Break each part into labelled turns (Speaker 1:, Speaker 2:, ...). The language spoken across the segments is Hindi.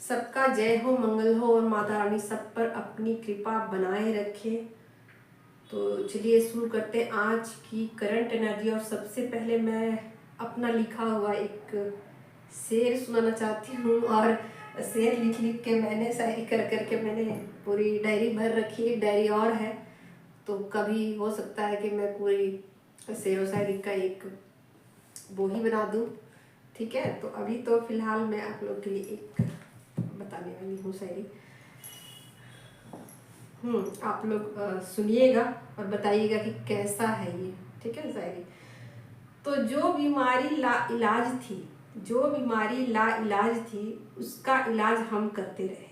Speaker 1: सबका जय हो, मंगल हो और माता रानी सब पर अपनी कृपा बनाए रखे। तो चलिए शुरू करते हैं आज की करंट एनर्जी। और सबसे पहले मैं अपना लिखा हुआ एक शेर सुनाना चाहती हूँ। और शेर लिख लिख के मैंने शायरी कर करके मैंने पूरी डायरी भर रखी है। डायरी और है तो कभी हो सकता है कि मैं पूरी शेर व शायरी का एक वो ही बना दूँ। ठीक है, तो अभी तो फिलहाल मैं आप लोग के लिए एक बताने वाली हूँ शायरी। आप लोग सुनिएगा और बताइएगा कि कैसा है ये। ठीक है शायरी। तो जो बीमारी ला इलाज थी, जो बीमारी ला इलाज थी, उसका इलाज हम करते रहे।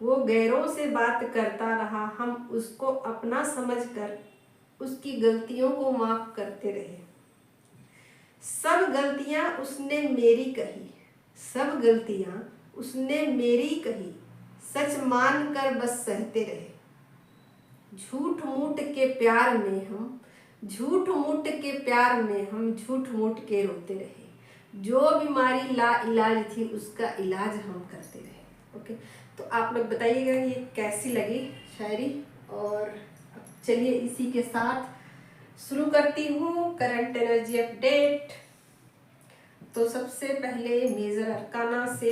Speaker 1: वो गैरों से बात करता रहा, हम उसको अपना समझकर उसकी गलतियों को माफ करते रहे। सब गलतियां उसने मेरी कही, सब गलतियां उसने मेरी कही, सच मान कर बस सहते रहे। झूठ मूठ के प्यार में हम, झूठ मूठ के प्यार में हम झूठ मूठ के रोते रहे। जो बीमारी ला इलाज थी उसका इलाज हम करते रहे। ओके, तो आप लोग बताइएगा ये कैसी लगी शायरी। और चलिए इसी के साथ शुरू करती हूँ करंट एनर्जी अपडेट। तो सबसे पहले मेजर अरकाना से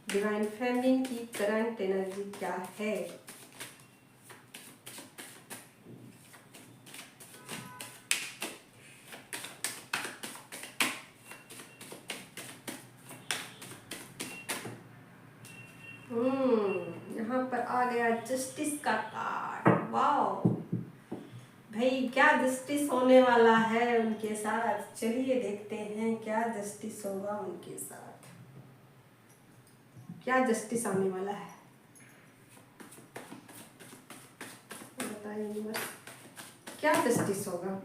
Speaker 1: डिवाइन फेमिनिन की करंट एनर्जी क्या है। यहाँ पर आ गया जस्टिस का कार्ड। वाओ भाई, क्या जस्टिस होने वाला है उनके साथ। चलिए देखते हैं क्या जस्टिस होगा उनके साथ, क्या जस्टिस आने वाला है बताइए बस, क्या जस्टिस होगा।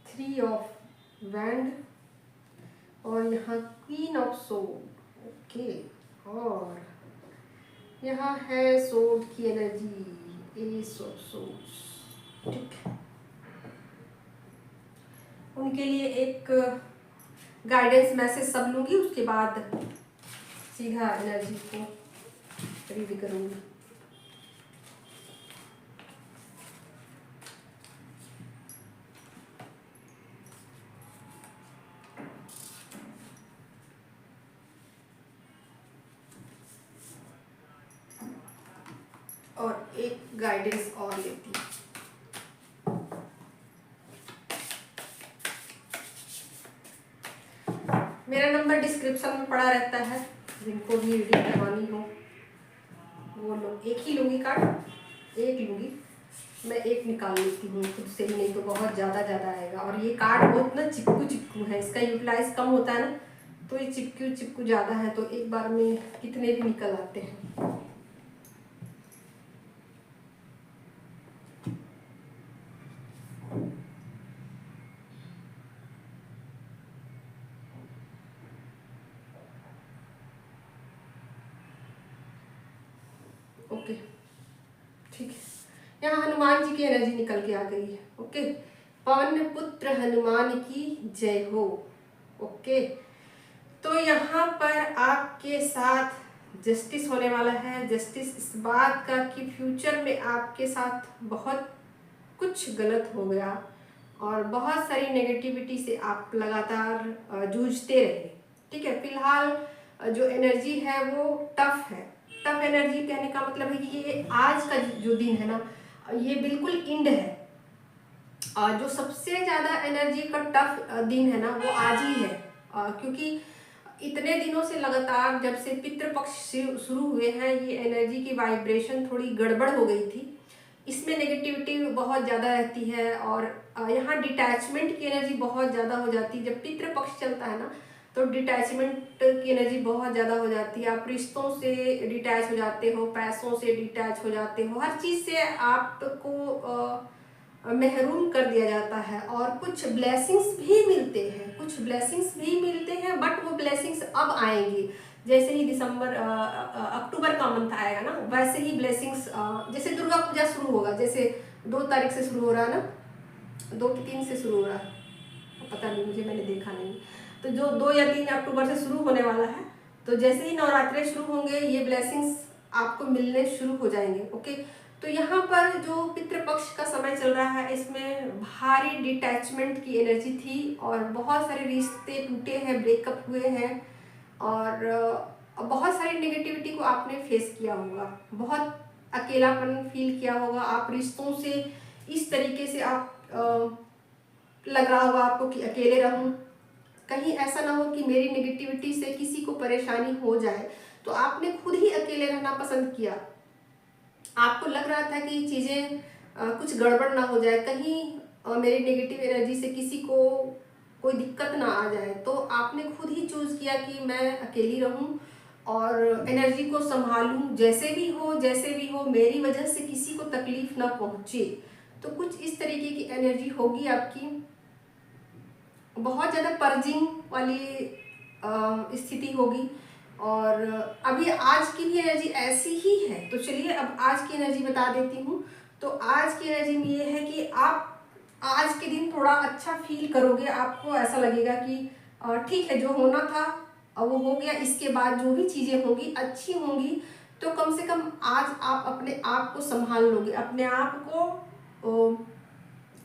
Speaker 1: 3 ऑफ वैंड और यहाँ क्वीन ऑफ सोड। ओके, और यहाँ है सोड की एनर्जी, एस ऑफ सोड्स। ठीक है, उनके लिए एक गाइडेंस मैसेज सब लूंगी, उसके बाद सीधा एनर्जी को रीड करूंगी। और एक गाइडेंस और लेती हूँ। मेरा नंबर डिस्क्रिप्शन में पड़ा रहता है, जिनको भी रीडिंग करवानी हो वो लोग। एक ही लूँगी कार्ड, एक लूँगी मैं, एक निकाल लेती हूँ खुद से ही, नहीं तो बहुत ज़्यादा आएगा। और ये कार्ड बहुत ना चिपकू चिपकू है, इसका यूटिलाइज कम होता है ना, तो ये चिपकू चिपकू ज़्यादा है, तो एक बार में कितने भी निकल आते हैं। ओके ठीक है, यहाँ हनुमान जी की एनर्जी निकल के आ गई है। ओके, पवन पुत्र हनुमान की जय हो। ओके, तो यहाँ पर आपके साथ जस्टिस होने वाला है। जस्टिस इस बात का कि फ्यूचर में आपके साथ बहुत कुछ गलत हो गया और बहुत सारी नेगेटिविटी से आप लगातार जूझते रहे। ठीक है, फिलहाल जो एनर्जी है वो टफ है। टफ एनर्जी कहने का मतलब है कि ये आज का जो दिन है ना, ये बिल्कुल इंड है। और जो सबसे ज़्यादा एनर्जी का टफ दिन है ना वो आज ही है, क्योंकि इतने दिनों से लगातार जब से पितृपक्ष शुरू हुए हैं, ये एनर्जी की वाइब्रेशन थोड़ी गड़बड़ हो गई थी। इसमें नेगेटिविटी बहुत ज़्यादा रहती है और यहाँ डिटैचमेंट की एनर्जी बहुत ज़्यादा हो जाती है। जब पितृपक्ष चलता है ना तो डिटैचमेंट की एनर्जी बहुत ज़्यादा हो जाती है। आप रिश्तों से डिटैच हो जाते हो, पैसों से डिटैच हो जाते हो, हर चीज़ से आपको महरूम कर दिया जाता है। और कुछ ब्लेसिंग्स भी मिलते हैं, कुछ ब्लेसिंग्स भी मिलते हैं, बट वो ब्लेसिंग्स अब आएंगी। जैसे ही दिसंबर अक्टूबर का मंथ आएगा ना, वैसे ही ब्लेसिंग्स, जैसे दुर्गा पूजा शुरू होगा, जैसे 2 तारीख से शुरू हो रहा है ना, 2 की 3 से शुरू हो रहा है, पता नहीं मुझे, मैंने देखा नहीं। तो जो 2 या 3 अक्टूबर से शुरू होने वाला है, तो जैसे ही नवरात्रे शुरू होंगे ये ब्लेसिंग्स आपको मिलने शुरू हो जाएंगे। ओके, तो यहाँ पर जो पितृपक्ष का समय चल रहा है इसमें भारी डिटैचमेंट की एनर्जी थी और बहुत सारे रिश्ते टूटे हैं, ब्रेकअप हुए हैं और बहुत सारी नेगेटिविटी को आपने फेस किया होगा, बहुत अकेलापन फील किया होगा। आप रिश्तों से इस तरीके से आप लग रहा होगा आपको कि अकेले रहूं, कहीं ऐसा ना हो कि मेरी नेगेटिविटी से किसी को परेशानी हो जाए, तो आपने खुद ही अकेले रहना पसंद किया। आपको लग रहा था कि चीज़ें कुछ गड़बड़ ना हो जाए, कहीं मेरी नेगेटिव एनर्जी से किसी को कोई दिक्कत ना आ जाए, तो आपने खुद ही चूज़ किया कि मैं अकेली रहूं और एनर्जी को संभालूं, जैसे भी हो मेरी वजह से किसी को तकलीफ ना पहुंचे। तो कुछ इस तरीके की एनर्जी होगी आपकी, बहुत ज़्यादा पर्जिंग वाली स्थिति होगी। और अभी आज की भी एनर्जी ऐसी ही है, तो चलिए अब आज की एनर्जी बता देती हूँ। तो आज की एनर्जी में ये है कि आप आज के दिन थोड़ा अच्छा फील करोगे, आपको ऐसा लगेगा कि ठीक है जो होना था वो हो गया, इसके बाद जो भी चीज़ें होंगी अच्छी होंगी। तो कम से कम आज आप अपने आप को संभाल लोगे, अपने आप को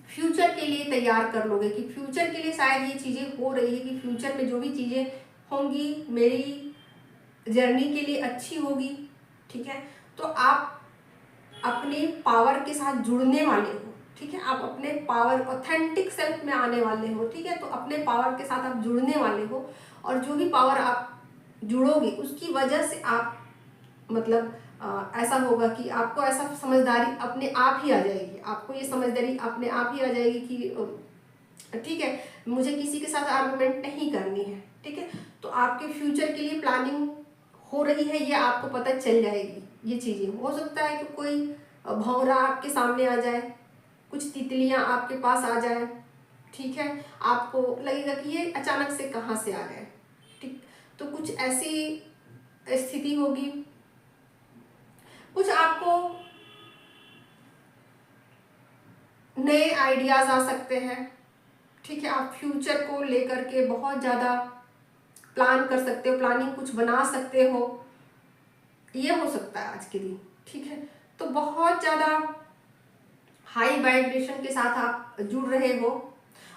Speaker 1: फ्यूचर के लिए तैयार कर लोगे कि फ्यूचर के लिए शायद ये चीज़ें हो रही है कि फ्यूचर में जो भी चीज़ें होंगी मेरी जर्नी के लिए अच्छी होगी। ठीक है, तो आप अपने पावर के साथ जुड़ने वाले हो। ठीक है, आप अपने पावर ऑथेंटिक सेल्फ में आने वाले हो। ठीक है, तो अपने पावर के साथ आप जुड़ने वाले हो और जो भी पावर आप जुड़ोगे उसकी वजह से आप मतलब ऐसा होगा कि आपको ऐसा समझदारी अपने आप ही आ जाएगी, आपको ये समझदारी अपने आप ही आ जाएगी कि ठीक है मुझे किसी के साथ आर्गुमेंट नहीं करनी है। ठीक है, तो आपके फ्यूचर के लिए प्लानिंग हो रही है ये आपको पता चल जाएगी। ये चीज़ें हो सकता है कि कोई भंवरा आपके सामने आ जाए, कुछ तितलियां आपके पास आ जाए। ठीक है, आपको लगेगा कि ये अचानक से कहाँ से आ गए। ठीक, तो कुछ ऐसी स्थिति होगी, कुछ आपको नए आइडियाज आ सकते हैं। ठीक है, आप फ्यूचर को लेकर के बहुत ज़्यादा प्लान कर सकते हो, प्लानिंग कुछ बना सकते हो, ये हो सकता है आज के दिन। ठीक है, तो बहुत ज़्यादा हाई वाइब्रेशन के साथ आप जुड़ रहे हो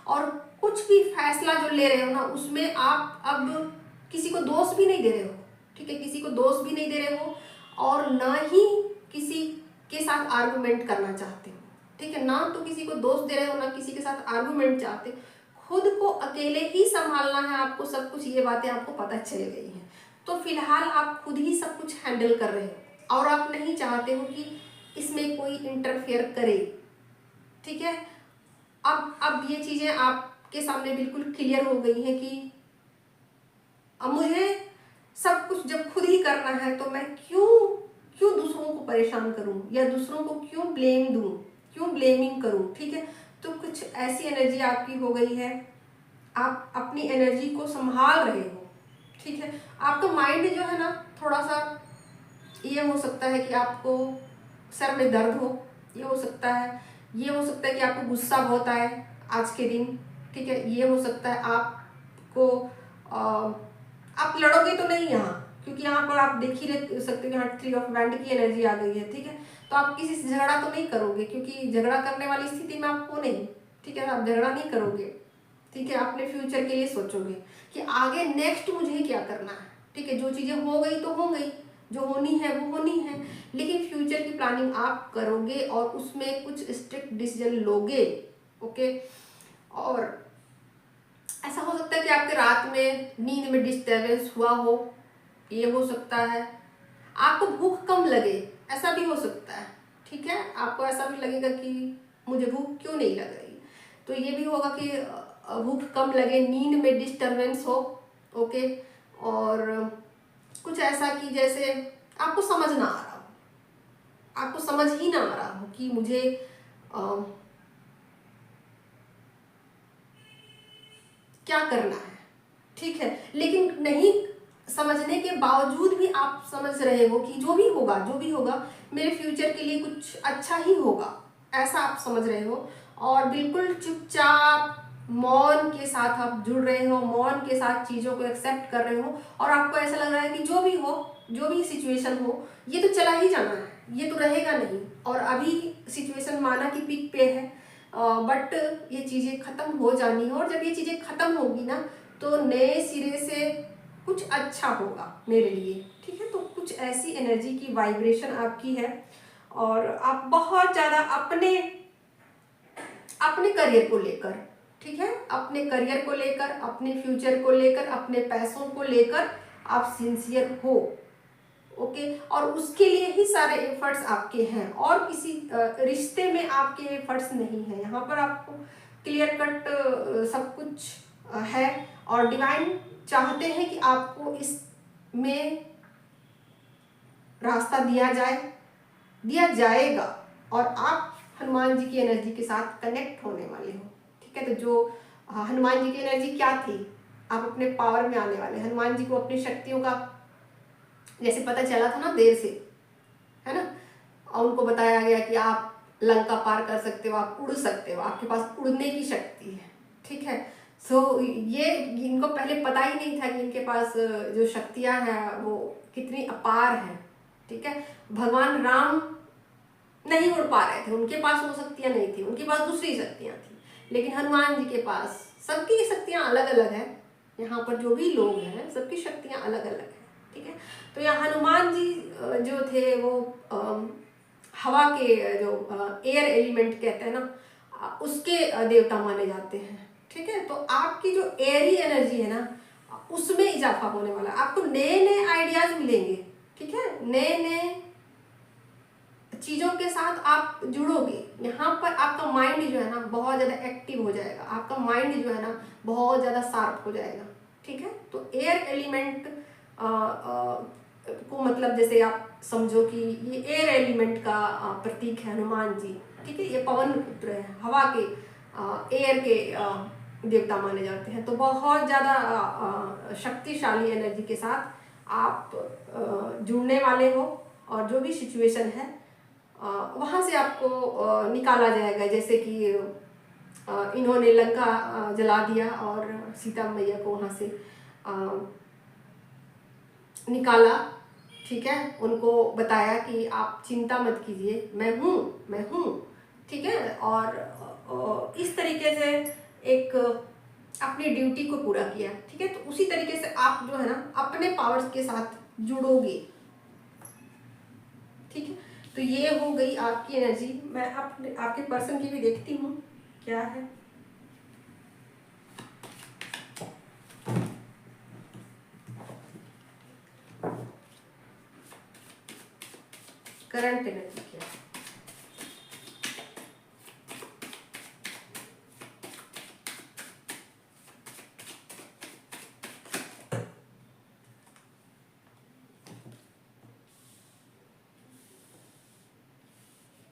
Speaker 1: और कुछ भी फैसला जो ले रहे हो ना उसमें आप अब किसी को दोष भी नहीं दे रहे हो। ठीक है, किसी को दोष भी नहीं दे रहे हो और ना ही किसी के साथ आर्गुमेंट करना चाहते हो। ठीक है, ना तो किसी को दोष दे रहे हो, ना किसी के साथ आर्गुमेंट चाहते, खुद को अकेले ही संभालना है आपको सब कुछ। ये बातें आपको पता चल गई हैं, तो फिलहाल आप खुद ही सब कुछ हैंडल कर रहे हो और आप नहीं चाहते हो कि इसमें कोई इंटरफेयर करे। ठीक है, अब ये चीजें आपके सामने बिल्कुल क्लियर हो गई हैं कि अब मुझे सब कुछ जब खुद ही करना है तो मैं क्यों दूसरों को परेशान करूं या दूसरों को क्यों ब्लेम दूं, क्यों ब्लेमिंग करूं। ठीक है, तो कुछ ऐसी एनर्जी आपकी हो गई है, आप अपनी एनर्जी को संभाल रहे हो। ठीक है, आपका माइंड जो है ना थोड़ा सा ये हो सकता है कि आपको सर में दर्द हो, ये हो सकता है कि आपको गुस्सा बहुत आए आज के दिन। ठीक है, ये हो सकता है आपको आप लड़ोगे तो नहीं यहाँ, क्योंकि यहाँ पर आप देख ही सकते हो यहाँ 3 ऑफ वैंड की एनर्जी आ गई है। ठीक है, तो आप किसी से झगड़ा तो नहीं करोगे क्योंकि झगड़ा करने वाली स्थिति में आप हो नहीं। ठीक है, आप झगड़ा नहीं करोगे। ठीक है, अपने फ्यूचर के लिए सोचोगे कि आगे नेक्स्ट मुझे क्या करना है। ठीक है, जो चीज़ें हो गई तो हो गई, जो होनी है वो होनी है, लेकिन फ्यूचर की प्लानिंग आप करोगे और उसमें कुछ स्ट्रिक्ट डिसीजन लोगे। ओके, और ऐसा हो सकता है कि आपके रात में नींद में डिस्टर्बेंस हुआ हो, ये हो सकता है। आपको भूख कम लगे, ऐसा भी हो सकता है। ठीक है, आपको ऐसा भी लगेगा कि मुझे भूख क्यों नहीं लग रही, तो ये भी होगा कि भूख कम लगे, नींद में डिस्टर्बेंस हो। ओके, और कुछ ऐसा कि जैसे आपको समझ ना आ रहा हो, आपको समझ ही ना आ रहा हो कि मुझे क्या करना है। ठीक है, लेकिन नहीं समझने के बावजूद भी आप समझ रहे हो कि जो भी होगा मेरे फ्यूचर के लिए कुछ अच्छा ही होगा, ऐसा आप समझ रहे हो। और बिल्कुल चुपचाप मौन के साथ आप जुड़ रहे हो, मौन के साथ चीज़ों को एक्सेप्ट कर रहे हो, और आपको ऐसा लग रहा है कि जो भी हो, जो भी सिचुएशन हो, ये तो चला ही जाना है, ये तो रहेगा नहीं। और अभी सिचुएशन माना कि पीक पे है, बट ये चीज़ें ख़त्म हो जानी है, और जब ये चीज़ें ख़त्म होगी ना तो नए सिरे से कुछ अच्छा होगा मेरे लिए, ठीक है। तो कुछ ऐसी एनर्जी की वाइब्रेशन आपकी है, और आप बहुत ज़्यादा अपने करियर को लेकर, ठीक है, अपने करियर को लेकर, अपने फ्यूचर को लेकर, अपने पैसों को लेकर आप सिंसियर हो, ओके। और उसके लिए ही सारे एफर्ट्स आपके हैं, और किसी रिश्ते में आपके एफर्ट्स नहीं है। यहाँ पर आपको क्लियर कट सब कुछ है, और डिवाइन चाहते हैं कि आपको इसमें रास्ता दिया जाए, दिया जाएगा, और आप हनुमान जी की एनर्जी के साथ कनेक्ट होने वाले हो, ठीक है। तो जो हनुमान जी की एनर्जी क्या थी, आप अपने पावर में आने वाले। हनुमान जी को अपनी शक्तियों का जैसे पता चला था ना देर से, है ना, और उनको बताया गया कि आप लंका पार कर सकते हो, आप उड़ सकते हो, आपके पास उड़ने की शक्ति है, ठीक है। सो ये इनको पहले पता ही नहीं था कि इनके पास जो शक्तियां हैं वो कितनी अपार हैं, ठीक है। भगवान राम नहीं उड़ पा रहे थे, उनके पास वो शक्तियां नहीं थी, उनके पास दूसरी शक्तियां थी, लेकिन हनुमान जी के पास, सबकी शक्तियां अलग अलग है। यहाँ पर जो भी लोग हैं सबकी शक्तियां अलग अलग है, ठीक है। तो यहाँ हनुमान जी जो थे वो हवा के जो एयर एलिमेंट कहते हैं ना, उसके देवता माने जाते हैं, ठीक है। तो आपकी जो एयरी एनर्जी है ना, उसमें इजाफा होने वाला है, आपको नए नए आइडियाज मिलेंगे, ठीक है, नए नए चीज़ों के साथ आप जुड़ोगे। यहाँ पर आपका माइंड जो है ना बहुत ज़्यादा एक्टिव हो जाएगा, आपका माइंड जो है ना बहुत ज़्यादा शार्प हो जाएगा, ठीक है। तो एयर एलिमेंट को मतलब जैसे आप समझो कि ये एयर एलिमेंट का प्रतीक है हनुमान जी, ठीक है। ये पवन पुत्र है, हवा के एयर के देवता माने जाते हैं। तो बहुत ज़्यादा शक्तिशाली एनर्जी के साथ आप जुड़ने वाले हो, और जो भी सिचुएशन है वहाँ से आपको निकाला जाएगा। जैसे कि इन्होंने लंका जला दिया और सीता मैया को वहाँ से निकाला, ठीक है। उनको बताया कि आप चिंता मत कीजिए, मैं हूँ, ठीक है। और इस तरीके से एक अपनी ड्यूटी को पूरा किया, ठीक है। तो उसी तरीके से आप जो है ना अपने पावर्स के साथ जुड़ोगे, ठीक है। तो ये हो गई आपकी एनर्जी। मैं आपके पर्सन की भी देखती हूँ क्या है। करंट एनर्जी क्या है?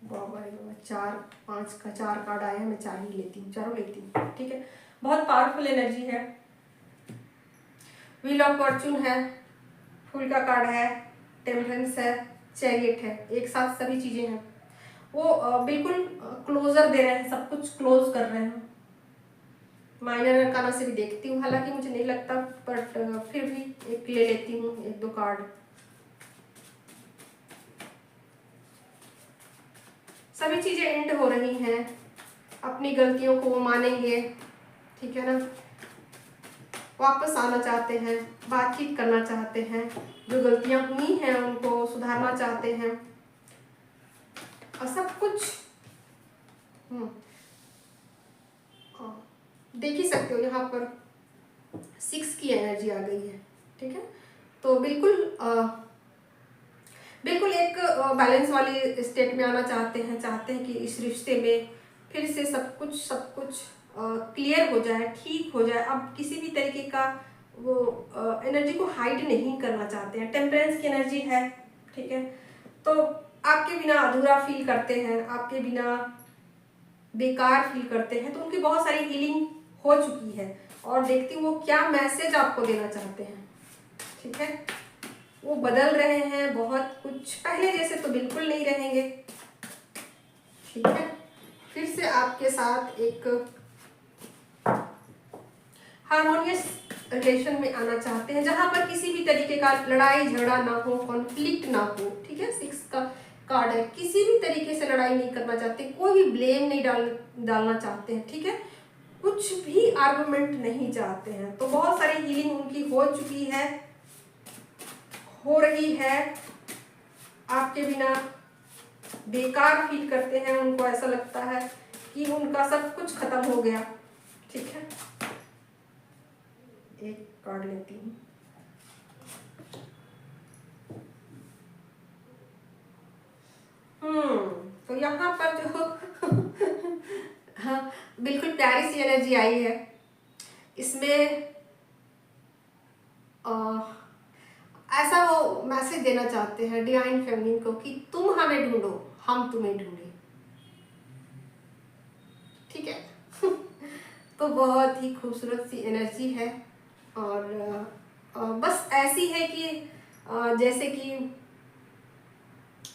Speaker 1: बाबा 4 5 का 4 कार्ड आया है, मैं 4 ही लेती हूँ, चारों लेती हूँ, ठीक है। बहुत पावरफुल एनर्जी है। व्हील ऑफ फॉर्चून है, फूल का कार्ड है, टेम्परेंस है, चैरियट है, एक साथ सभी चीजें हैं। वो बिल्कुल क्लोजर दे रहे हैं, सब कुछ क्लोज कर रहे हैं। माइनर अरकाना से भी देखती हूँ, हालांकि मुझे नहीं लगता, बट फिर भी एक ले लेती हूँ, 1 2 कार्ड। सभी चीजें एंड हो रही हैं, अपनी गलतियों को वो मानेंगे, ठीक है ना, वापस आना चाहते हैं, बातचीत करना चाहते हैं, जो गलतियां हुई हैं उनको सुधारना चाहते हैं, और सब कुछ देख ही सकते हो। यहाँ पर 6 की एनर्जी आ गई है, ठीक है। तो बिल्कुल एक बैलेंस वाली स्टेट में आना चाहते हैं कि इस रिश्ते में फिर से सब कुछ क्लियर हो जाए, ठीक हो जाए। अब किसी भी तरीके का वो एनर्जी को हाइड नहीं करना चाहते हैं। टेम्परेंस की एनर्जी है, ठीक है। तो आपके बिना अधूरा फील करते हैं, आपके बिना बेकार फील करते हैं, तो उनकी बहुत सारी हीलिंग हो चुकी है, और देखती हूँ वो क्या मैसेज आपको देना चाहते हैं, ठीक है। वो बदल रहे हैं बहुत कुछ, पहले जैसे तो बिल्कुल नहीं रहेंगे, ठीक है। फिर से आपके साथ एक हार्मोनियस रिलेशन में आना चाहते हैं, जहां पर किसी भी तरीके का लड़ाई झगड़ा ना हो, कॉन्फ्लिक्ट ना हो। ठीक है, 6 का कार्ड है, किसी भी तरीके से लड़ाई नहीं करना चाहते, कोई भी ब्लेम नहीं डालना चाहते हैं। ठीक है, कुछ भी आर्गुमेंट नहीं चाहते हैं। तो बहुत सारी हीलिंग उनकी हो चुकी है, हो रही है। आपके बिना बेकार फील करते हैं, उनको ऐसा लगता है कि उनका सब कुछ खत्म हो गया। ठीक है, एक कार्ड लेती हूँ। तो यहाँ पर जो हाँ, बिल्कुल प्यारी सी एनर्जी आई है। इसमें ऐसा वो मैसेज देना चाहते हैं डिवाइन फेमिनिन को कि तुम हमें ढूंढो, हम तुम्हें ढूंढे। ठीक है तो बहुत ही खूबसूरत सी एनर्जी है। और बस ऐसी है कि जैसे कि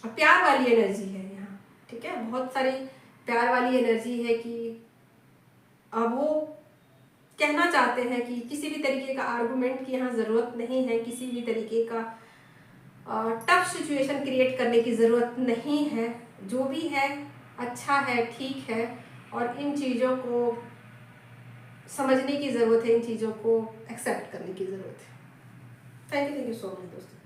Speaker 1: प्यार वाली एनर्जी है यहाँ। ठीक है, बहुत सारी प्यार वाली एनर्जी है कि वो कहना चाहते हैं कि किसी भी तरीके का आर्गुमेंट की यहाँ ज़रूरत नहीं है, किसी भी तरीके का टफ सिचुएशन क्रिएट करने की ज़रूरत नहीं है। जो भी है अच्छा है, ठीक है, और इन चीज़ों को समझने की ज़रूरत है, इन चीज़ों को एक्सेप्ट करने की ज़रूरत है। थैंक यू सो मच दोस्तों।